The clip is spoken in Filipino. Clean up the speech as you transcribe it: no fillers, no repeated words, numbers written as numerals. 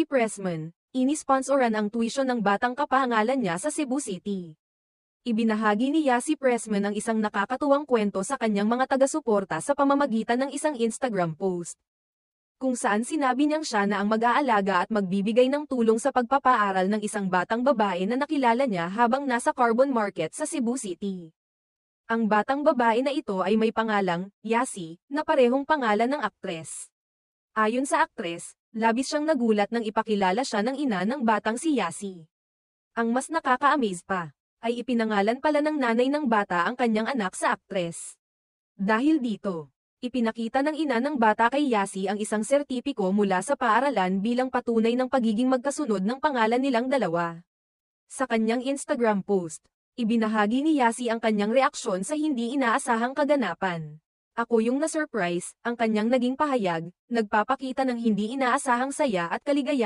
Pressman, inisponsoran ang tuition ng batang kapahangalan niya sa Cebu City. Ibinahagi ni Yasi Pressman ang isang nakakatuwang kwento sa kanyang mga taga-suporta sa pamamagitan ng isang Instagram post, kung saan sinabi niyang siya na ang mag-aalaga at magbibigay ng tulong sa pagpapaaral ng isang batang babae na nakilala niya habang nasa carbon market sa Cebu City. Ang batang babae na ito ay may pangalang Yasi, na parehong pangalan ng aktres. Ayon sa aktres, labis siyang nagulat nang ipakilala siya ng ina ng batang si Yasi. Ang mas nakaka-amaze pa, ay ipinangalan pala ng nanay ng bata ang kanyang anak sa aktres. Dahil dito, ipinakita ng ina ng bata kay Yasi ang isang sertipiko mula sa paaralan bilang patunay ng pagiging magkasunod ng pangalan nilang dalawa. Sa kanyang Instagram post, ibinahagi ni Yasi ang kanyang reaksyon sa hindi inaasahang kaganapan. "Ako yung na-surprise," ang kanyang naging pahayag, nagpapakita ng hindi inaasahang saya at kaligayahan.